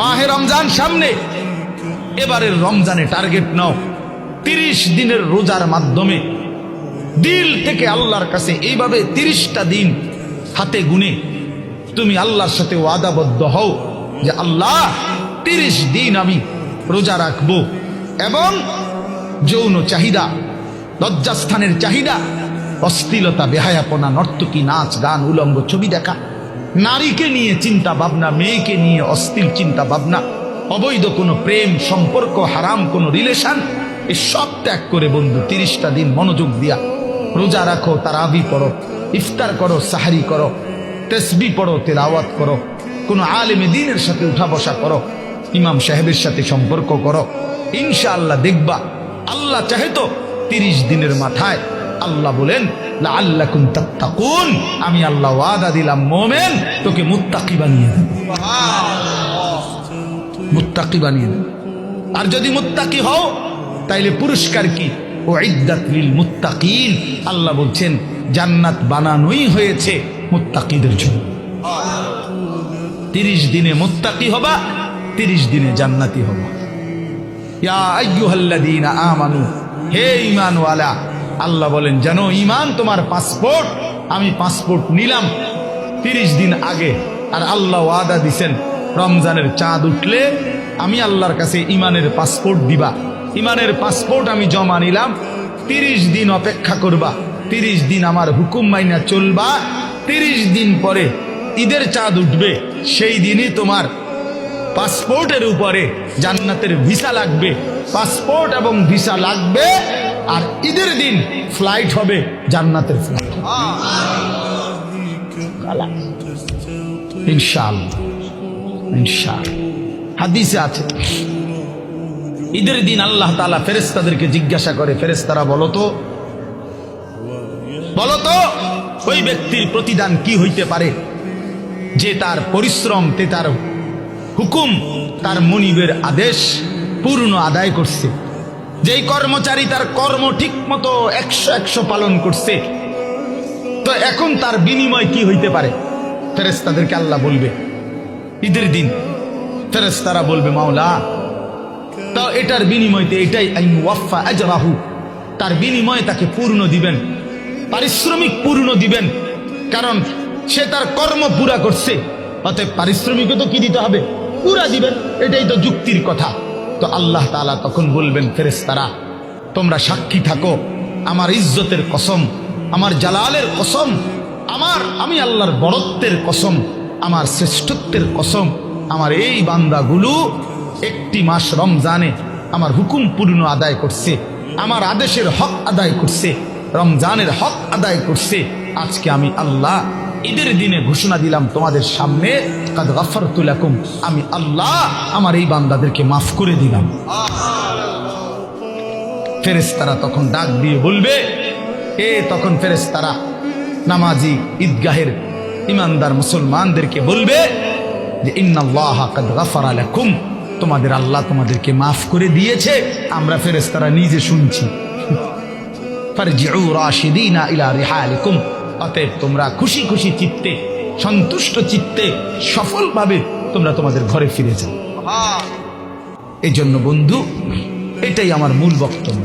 মাহে রমজান সামনে, এবারের রমজানে টার্গেট নাও 30 দিনের রোজার মাধ্যমে দিল থেকে আল্লাহর কাছে এইভাবে 30টা দিন হাতে গুনে তুমি আল্লাহর সাথে ওয়াদাবদ্ধ হও যে আল্লাহ 30 দিন আমি রোজা রাখবো। এবং যৌন চাহিদা, লজ্জাস্থানের চাহিদা, অশ্লীলতা, বেহায়াপনা, নর্তকী, নাচ গান, উলঙ্গ ছবি দেখা, নারীকে নিয়ে চিন্তা ভাবনা, মেয়েকে নিয়ে অশ্লীল চিন্তা ভাবনা, অবৈধ কোনো প্রেম সম্পর্ক, হারাম কোনো রিলেশন, এই সব ত্যাগ করে বন্ধু 30টা দিন মনোযোগ দিয়া রোজা রাখো, তারাবি পড়ো, ইফতার করো, সাহারি করো, তাসবিহ পড়ো, তেলাওয়াত করো, কোনো আলেমে দ্বীনের সাথে উঠা বসা করো, ইমাম সাহেবের সাথে সম্পর্ক করো। ইনশাআল্লাহ দেখবা আল্লাহ চাহে তো 30 দিনের মাথায় আল্লাহ বলেন লাআল্লাকুম তাত্তাকুন, আমি আল্লাহ ওয়াদা দিলাম মোমেন তোকে মুত্তাকি বানিয়ে দেব, মুত্তাকি বানিয়ে দেব। আর যদি মুত্তাকি হও তাইলে পুরস্কার কি? উইদ্দাত লিল মুত্তাকিন, আল্লাহ বলছেন জান্নাত বানানোই হয়েছে মুত্তাকিদের জন্য। 30 দিনে মুত্তাকি হবা, 30 দিনে জান্নাতি হবা। ইয়া আইয়ুহাল্লাযীনা আমানু, হে ঈমানওয়ালা, আল্লাহ বলেন জানো ঈমান তোমার পাসপোর্ট, আমি পাসপোর্ট নিলাম 30 দিন আগে। আর আল্লাহ ওয়াদা দিছেন রমজানের চাঁদ উঠলে আমি আল্লাহর কাছে ঈমানের পাসপোর্ট দিবা। ঈমানের পাসপোর্ট আমি জমা নিলাম, 30 দিন অপেক্ষা করবা, 30 দিন আমার হুকুম মাইনা চলবা। 30 দিন পরে ঈদের চাঁদ উঠবে, সেই দিনই তোমার পাসপোর্টের উপরে জান্নাতের ভিসা লাগবে। পাসপোর্ট এবং ভিসা লাগবে, আর ঈদের দিন ফ্লাইট হবে, জান্নাতের ফ্লাইট। ইনশাআল্লাহ, ইনশাআল্লাহ। হাদিসে আছে ঈদের দিন আল্লাহ তাআলা ফেরেশতাদেরকে জিজ্ঞাসা করে, ফেরেশতারা বলো তো ওই ব্যক্তির প্রতিদান কি হইতে পারে যে তার পরিশ্রম, তার হুকুম, তার মনিবের আদেশ পূর্ণ আদায় করছে, যেই কর্মচারী তার কর্ম ঠিক মতো 100 পালন করছে, তো এখন তার বিনিময় কি হইতে পারে? ফেরেশতাদেরকে আল্লাহ বলবে ঈদের দিন, ফেরেশতারা বলবে মাওলা তো এটার বিনিময়তে এটাই আইওয়াফা আজরাহু, তার বিনিময়ে তাকে পূর্ণ দিবেন, পারিশ্রমিক পূর্ণ দিবেন, কারণ সে তার কর্ম পুরা করছে, অতএব পারিশ্রমিকও তো কি দিতে হবে? পুরা দিবেন, এটাই তো যুক্তির কথা। তো আল্লাহ তাআলা তখন বলবেন ফেরেশতারা তোমরা সাক্ষী থাকো, আমার ইজ্জতের কসম, আমার জালালের কসম, আমি আল্লাহর বড়ত্বের কসম, আমার শ্রেষ্ঠত্বের কসম, আমার এই বান্দাগুলো 1 মাস রমজানে আমার হুকুম পূর্ণ আদায় করছে, আমার আদেশের হক আদায় করছে, রমজানের হক আদায় করছে। আজকে আমি আল্লাহ ঈদের দিনে ঘোষণা দিলাম তোমাদের সামনে, কাদ গাফারতু লাকুম, আমি আল্লাহ আমার এই বান্দাদেরকে মাফ করে দিলাম। ফেরেশতারা তখন ডাক দিয়ে বলবে, তখন ফেরেশতারা নামাজি ঈদগাহের ইমানদার মুসলমানদেরকে বলবে যে ইন্নাল্লাহা কাদ গাফারা লাকুম, তোমাদের আল্লাহ তোমাদেরকে মাফ করে দিয়েছে। আমরা ফেরেশতারা নিজে শুনছি। ফারজিউ রাশিদিনা ইলা রিহালিকুম, অতএব তোমরা খুশি খুশি চিত্তে, সন্তুষ্ট চিত্তে, সফলভাবে তোমরা তোমাদের ঘরে ফিরে যাও। এই জন্য বন্ধু, এটাই আমার মূল বক্তব্য।